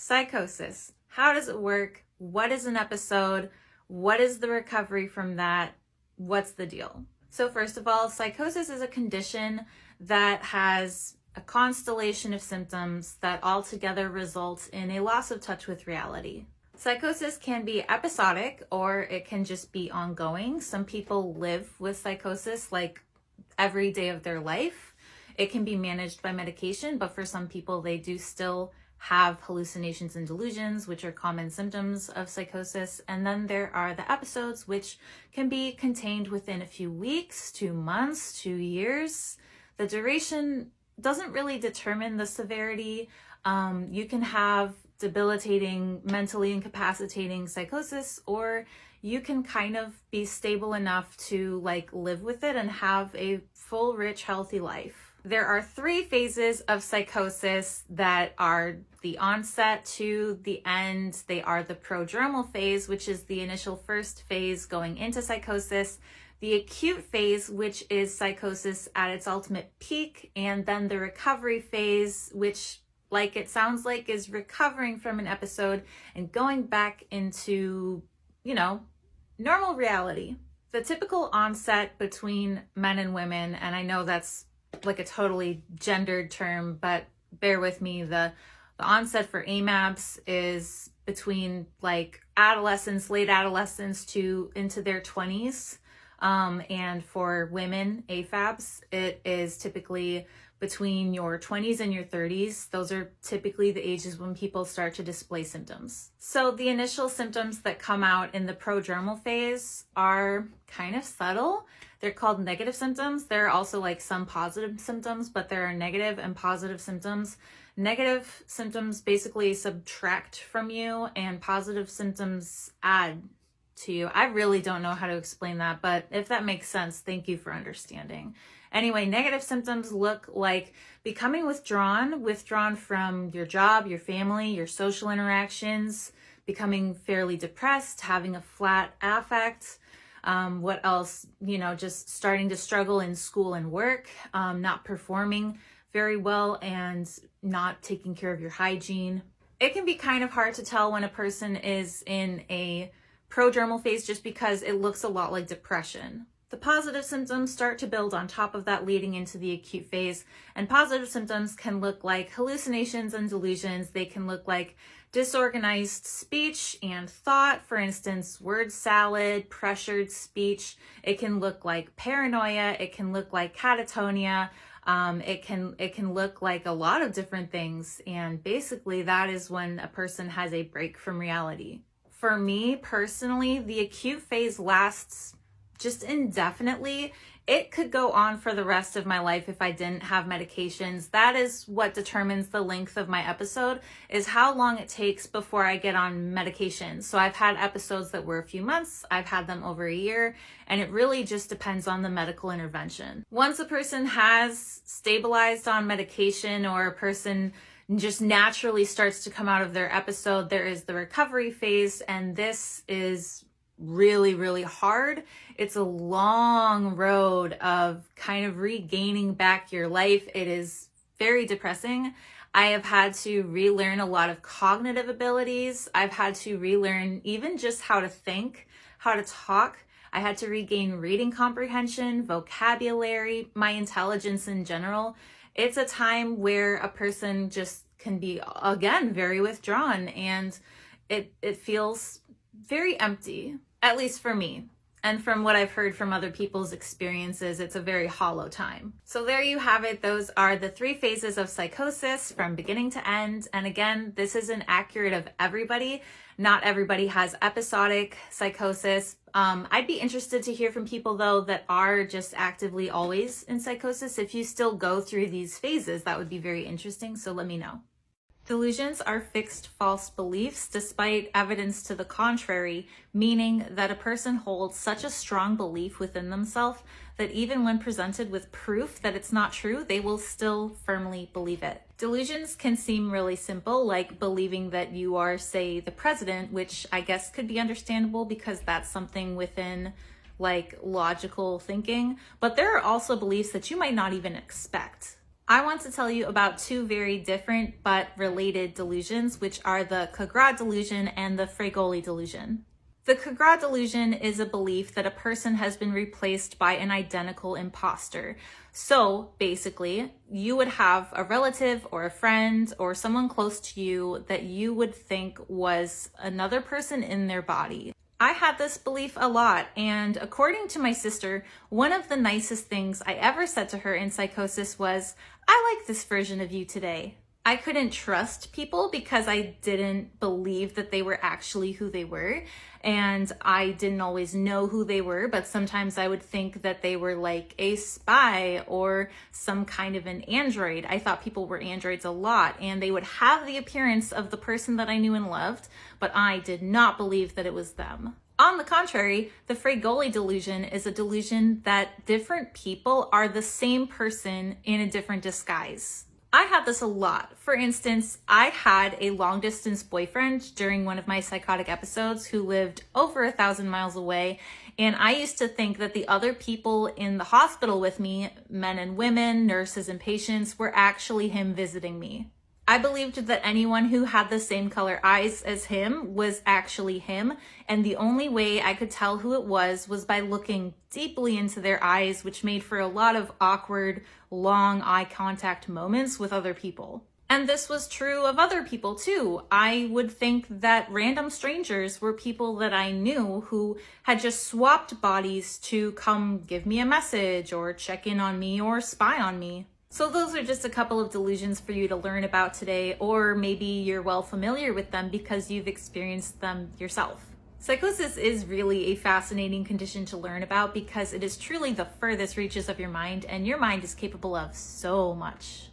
Psychosis. How does it work? What is an episode? What is the recovery from that? What's the deal? So first of all, psychosis is a condition that has a constellation of symptoms that altogether results in a loss of touch with reality. Psychosis can be episodic or it can just be ongoing. Some people live with psychosis like every day of their life. It can be managed by medication, but for some people, they do still have hallucinations and delusions, which are common symptoms of psychosis. And then there are the episodes, which can be contained within a few weeks, 2 months, 2 years. The duration doesn't really determine the severity. You can have debilitating, mentally incapacitating psychosis, or you can kind of be stable enough to live with it and have a full, rich, healthy life. There are 3 phases of psychosis that are the onset to the end. They are the prodromal phase, which is the initial first phase going into psychosis, the acute phase, which is psychosis at its ultimate peak, and then the recovery phase, which, like it sounds like, is recovering from an episode and going back into, normal reality. The typical onset between men and women, and I know that's like a totally gendered term, but bear with me, the onset for AMABs is between adolescence, late adolescence to into their 20s. And for women, AFABs, it is typically between your 20s and your 30s. Those are typically the ages when people start to display symptoms. So the initial symptoms that come out in the prodromal phase are kind of subtle. They're called negative symptoms. There are also some positive symptoms, but there are negative and positive symptoms. Negative symptoms basically subtract from you, and positive symptoms add to you. I really don't know how to explain that, but if that makes sense, thank you for understanding. Anyway, negative symptoms look like becoming withdrawn from your job, your family, your social interactions, becoming fairly depressed, having a flat affect. What else? Just starting to struggle in school and work, not performing very well and not taking care of your hygiene. It can be kind of hard to tell when a person is in a prodromal phase just because it looks a lot like depression. The positive symptoms start to build on top of that leading into the acute phase, and positive symptoms can look like hallucinations and delusions. They can look like disorganized speech and thought, for instance, word salad, pressured speech. It can look like paranoia. It can look like catatonia. It can look like a lot of different things, and basically that is when a person has a break from reality. For me personally, the acute phase lasts just indefinitely. It could go on for the rest of my life if I didn't have medications. That is what determines the length of my episode, is how long it takes before I get on medication. So I've had episodes that were a few months, I've had them over a year, and it really just depends on the medical intervention. Once a person has stabilized on medication, or a person just naturally starts to come out of their episode, there is the recovery phase, and this is really, really hard. It's a long road of kind of regaining back your life. It is very depressing. I have had to relearn a lot of cognitive abilities. I've had to relearn even just how to think, how to talk. I had to regain reading comprehension, vocabulary, my intelligence in general. It's a time where a person just can be, again, very withdrawn, and it feels very empty, at least for me. And from what I've heard from other people's experiences, it's a very hollow time. So there you have it. Those are the 3 phases of psychosis from beginning to end. And again, this isn't accurate of everybody. Not everybody has episodic psychosis. I'd be interested to hear from people, though, that are just actively always in psychosis. If you still go through these phases, that would be very interesting. So let me know. Delusions are fixed false beliefs despite evidence to the contrary, meaning that a person holds such a strong belief within themselves that even when presented with proof that it's not true, they will still firmly believe it. Delusions can seem really simple, like believing that you are, say, the president, which I guess could be understandable because that's something within logical thinking, but there are also beliefs that you might not even expect. I want to tell you about two very different but related delusions, which are the Cagrat delusion and the Fregoli delusion. The Cagrat delusion is a belief that a person has been replaced by an identical imposter. So basically, you would have a relative or a friend or someone close to you that you would think was another person in their body. I had this belief a lot, and according to my sister, one of the nicest things I ever said to her in Psychosis was, "I like this version of you today." I couldn't trust people because I didn't believe that they were actually who they were, and I didn't always know who they were, but sometimes I would think that they were like a spy or some kind of an android. I thought people were androids a lot, and they would have the appearance of the person that I knew and loved, but I did not believe that it was them. On the contrary, the Fregoli delusion is a delusion that different people are the same person in a different disguise. I had this a lot. For instance, I had a long distance boyfriend during one of my psychotic episodes who lived over 1,000 miles away, and I used to think that the other people in the hospital with me, men and women, nurses and patients, were actually him visiting me. I believed that anyone who had the same color eyes as him was actually him, and the only way I could tell who it was by looking deeply into their eyes, which made for a lot of awkward, long eye contact moments with other people. And this was true of other people too. I would think that random strangers were people that I knew who had just swapped bodies to come give me a message or check in on me or spy on me. So those are just a couple of delusions for you to learn about today, or maybe you're well familiar with them because you've experienced them yourself. Psychosis is really a fascinating condition to learn about because it is truly the furthest reaches of your mind, and your mind is capable of so much.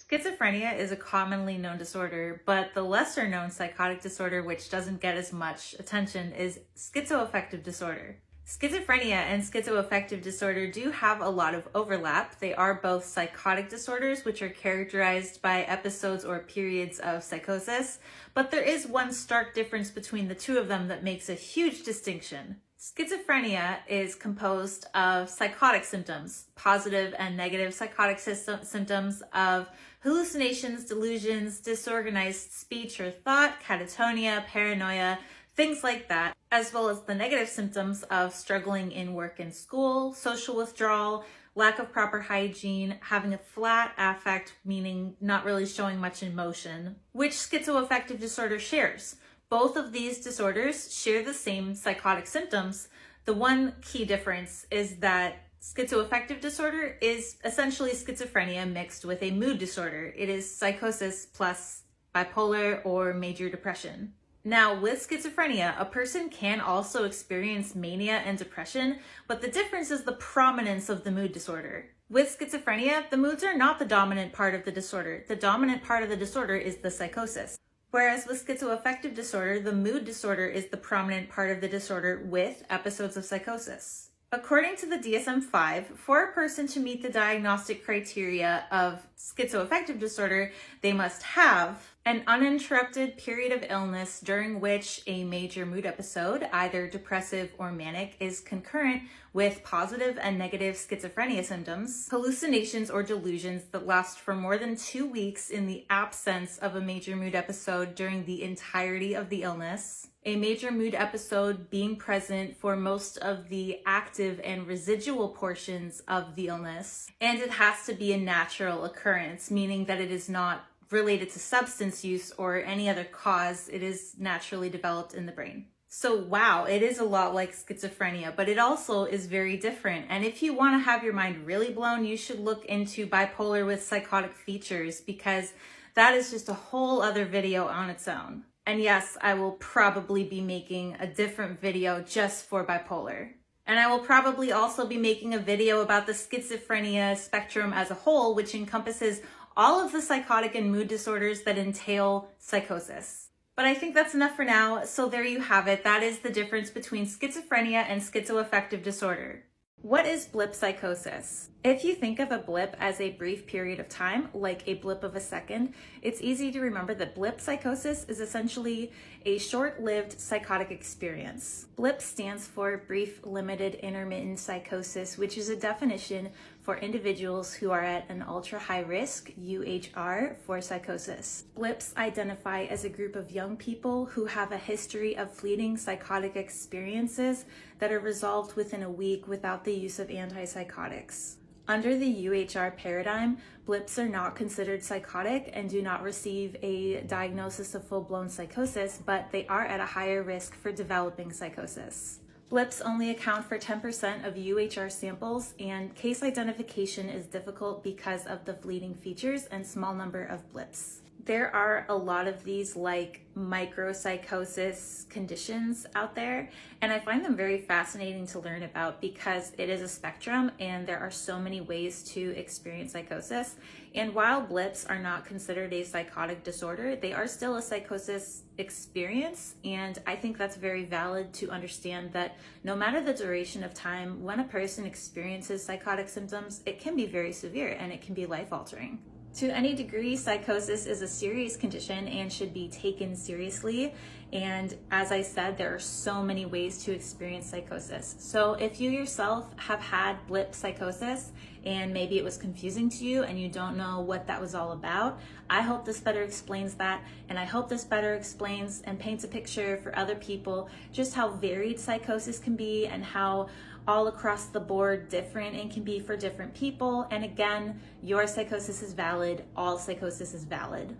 Schizophrenia is a commonly known disorder, but the lesser known psychotic disorder which doesn't get as much attention is schizoaffective disorder. Schizophrenia and schizoaffective disorder do have a lot of overlap. They are both psychotic disorders, which are characterized by episodes or periods of psychosis, but there is one stark difference between the two of them that makes a huge distinction. Schizophrenia is composed of psychotic symptoms, positive and negative psychotic symptoms of hallucinations, delusions, disorganized speech or thought, catatonia, paranoia, things like that, as well as the negative symptoms of struggling in work and school, social withdrawal, lack of proper hygiene, having a flat affect, meaning not really showing much emotion, which schizoaffective disorder shares. Both of these disorders share the same psychotic symptoms. The one key difference is that schizoaffective disorder is essentially schizophrenia mixed with a mood disorder. It is psychosis plus bipolar or major depression. Now, with schizophrenia, a person can also experience mania and depression, but the difference is the prominence of the mood disorder. With schizophrenia, the moods are not the dominant part of the disorder. The dominant part of the disorder is the psychosis. Whereas with schizoaffective disorder, the mood disorder is the prominent part of the disorder with episodes of psychosis. According to the DSM-5, for a person to meet the diagnostic criteria of schizoaffective disorder, they must have an uninterrupted period of illness during which a major mood episode, either depressive or manic, is concurrent with positive and negative schizophrenia symptoms, hallucinations or delusions that last for more than 2 weeks in the absence of a major mood episode during the entirety of the illness, a major mood episode being present for most of the active and residual portions of the illness, and it has to be a natural occurrence, meaning that it is not related to substance use or any other cause. It is naturally developed in the brain. So wow, it is a lot like schizophrenia, but it also is very different. And if you want to have your mind really blown, you should look into bipolar with psychotic features, because that is just a whole other video on its own. And yes, I will probably be making a different video just for bipolar. And I will probably also be making a video about the schizophrenia spectrum as a whole, which encompasses all of the psychotic and mood disorders that entail psychosis. But I think that's enough for now, so there you have it. That is the difference between schizophrenia and schizoaffective disorder. What is blip psychosis? If you think of a blip as a brief period of time, like a blip of a second, it's easy to remember that blip psychosis is essentially a short-lived psychotic experience. Blip stands for brief, limited, intermittent psychosis, which is a definition for individuals who are at an ultra-high risk, UHR, for psychosis. Blips identify as a group of young people who have a history of fleeting psychotic experiences that are resolved within a week without the use of antipsychotics. Under the UHR paradigm, blips are not considered psychotic and do not receive a diagnosis of full-blown psychosis, but they are at a higher risk for developing psychosis. Blips only account for 10% of UHR samples, and case identification is difficult because of the fleeting features and small number of blips. There are a lot of these like micropsychosis conditions out there, and I find them very fascinating to learn about because it is a spectrum and there are so many ways to experience psychosis. And while blips are not considered a psychotic disorder, they are still a psychosis experience, and I think that's very valid to understand that no matter the duration of time, when a person experiences psychotic symptoms, it can be very severe and it can be life-altering. To any degree, psychosis is a serious condition and should be taken seriously. And as I said, there are so many ways to experience psychosis. So if you yourself have had blip psychosis and maybe it was confusing to you and you don't know what that was all about, I hope this better explains that. And I hope this better explains and paints a picture for other people just how varied psychosis can be and how all across the board different it can be for different people. And again, your psychosis is valid, all psychosis is valid.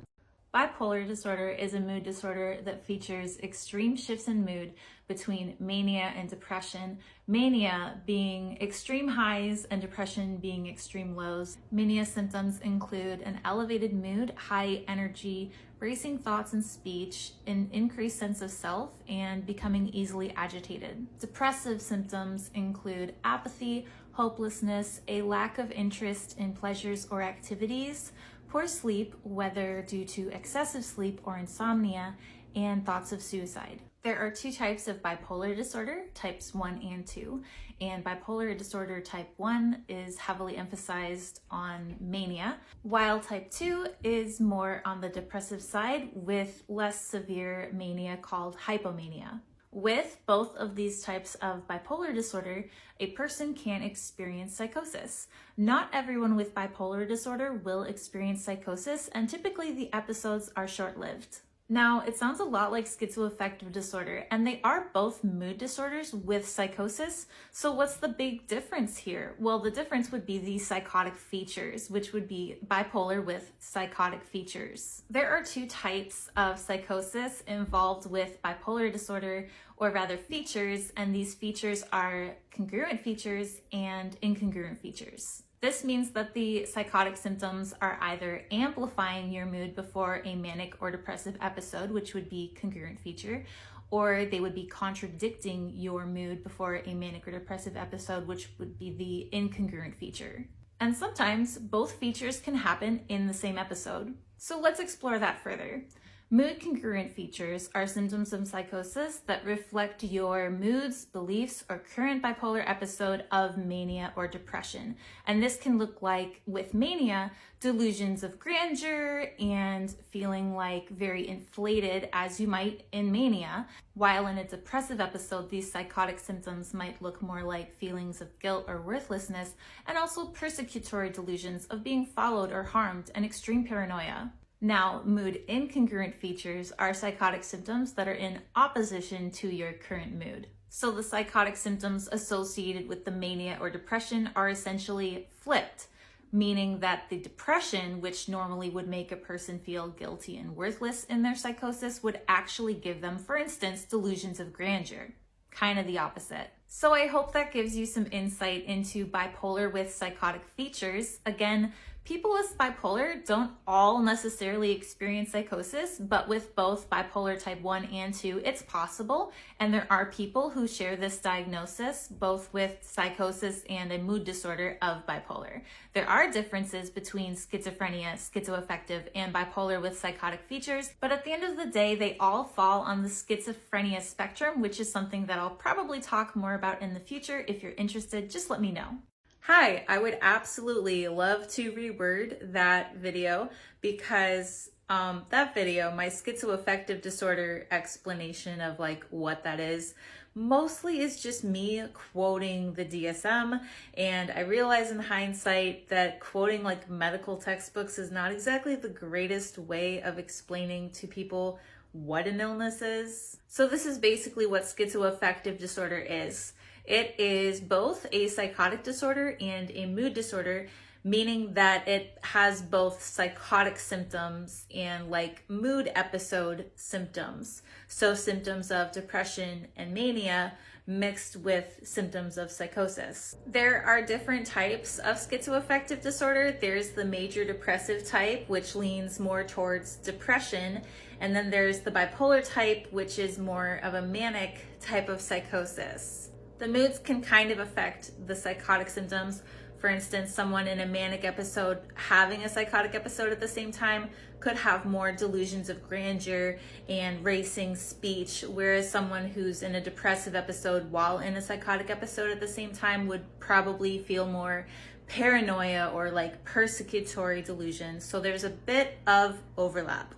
Bipolar disorder is a mood disorder that features extreme shifts in mood between mania and depression, mania being extreme highs and depression being extreme lows. Mania symptoms include an elevated mood, high energy, racing thoughts and speech, an increased sense of self, and becoming easily agitated. Depressive symptoms include apathy, hopelessness, a lack of interest in pleasures or activities, poor sleep, whether due to excessive sleep or insomnia, and thoughts of suicide. There are two types of bipolar disorder, types 1 and 2, and bipolar disorder type 1 is heavily emphasized on mania, while type 2 is more on the depressive side with less severe mania called hypomania. With both of these types of bipolar disorder, a person can experience psychosis. Not everyone with bipolar disorder will experience psychosis, and typically the episodes are short-lived. Now, it sounds a lot like schizoaffective disorder, and they are both mood disorders with psychosis. So what's the big difference here? Well, the difference would be the psychotic features, which would be bipolar with psychotic features. There are two types of psychosis involved with bipolar disorder, or rather features, and these features are congruent features and incongruent features. This means that the psychotic symptoms are either amplifying your mood before a manic or depressive episode, which would be congruent feature, or they would be contradicting your mood before a manic or depressive episode, which would be the incongruent feature. And sometimes both features can happen in the same episode. So let's explore that further. Mood congruent features are symptoms of psychosis that reflect your moods, beliefs, or current bipolar episode of mania or depression. And this can look like, with mania, delusions of grandeur and feeling like very inflated as you might in mania, while in a depressive episode, these psychotic symptoms might look more like feelings of guilt or worthlessness, and also persecutory delusions of being followed or harmed and extreme paranoia. Now, mood incongruent features are psychotic symptoms that are in opposition to your current mood. So the psychotic symptoms associated with the mania or depression are essentially flipped, meaning that the depression, which normally would make a person feel guilty and worthless in their psychosis, would actually give them, for instance, delusions of grandeur. Kind of the opposite. So I hope that gives you some insight into bipolar with psychotic features. Again, people with bipolar don't all necessarily experience psychosis, but with both bipolar type 1 and 2, it's possible. And there are people who share this diagnosis, both with psychosis and a mood disorder of bipolar. There are differences between schizophrenia, schizoaffective, and bipolar with psychotic features, but at the end of the day, they all fall on the schizophrenia spectrum, which is something that I'll probably talk more about in the future. If you're interested, just let me know. Hi, I would absolutely love to reword that video because that video, my schizoaffective disorder explanation of like what that is, mostly is just me quoting the DSM. And I realize in hindsight that quoting like medical textbooks is not exactly the greatest way of explaining to people what an illness is. So this is basically what schizoaffective disorder is. It is both a psychotic disorder and a mood disorder, meaning that it has both psychotic symptoms and like mood episode symptoms. So symptoms of depression and mania mixed with symptoms of psychosis. There are different types of schizoaffective disorder. There's the major depressive type, which leans more towards depression. And then there's the bipolar type, which is more of a manic type of psychosis. The moods can kind of affect the psychotic symptoms. For instance, someone in a manic episode having a psychotic episode at the same time could have more delusions of grandeur and racing speech, whereas someone who's in a depressive episode while in a psychotic episode at the same time would probably feel more paranoia or like persecutory delusions. So there's a bit of overlap.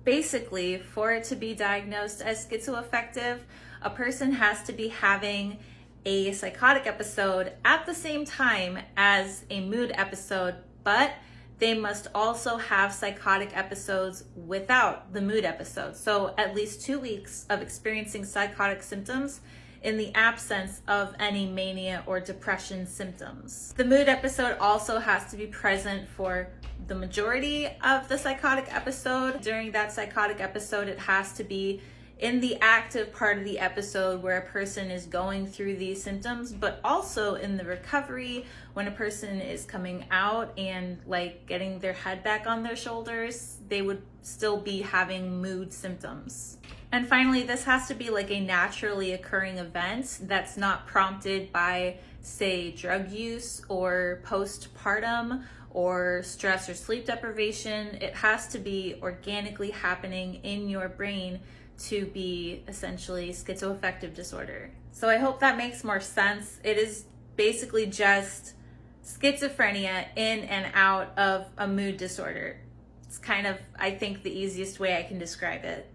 Basically, for it to be diagnosed as schizoaffective, a person has to be having a psychotic episode at the same time as a mood episode, but they must also have psychotic episodes without the mood episode. So at least 2 weeks of experiencing psychotic symptoms in the absence of any mania or depression symptoms. The mood episode also has to be present for the majority of the psychotic episode. During that psychotic episode, it has to be in the active part of the episode where a person is going through these symptoms, but also in the recovery when a person is coming out and like getting their head back on their shoulders, they would still be having mood symptoms. And finally, this has to be like a naturally occurring event that's not prompted by, say, drug use or postpartum or stress or sleep deprivation. It has to be organically happening in your brain to be essentially schizoaffective disorder. So I hope that makes more sense. It is basically just schizophrenia in and out of a mood disorder. It's kind of, I think, the easiest way I can describe it.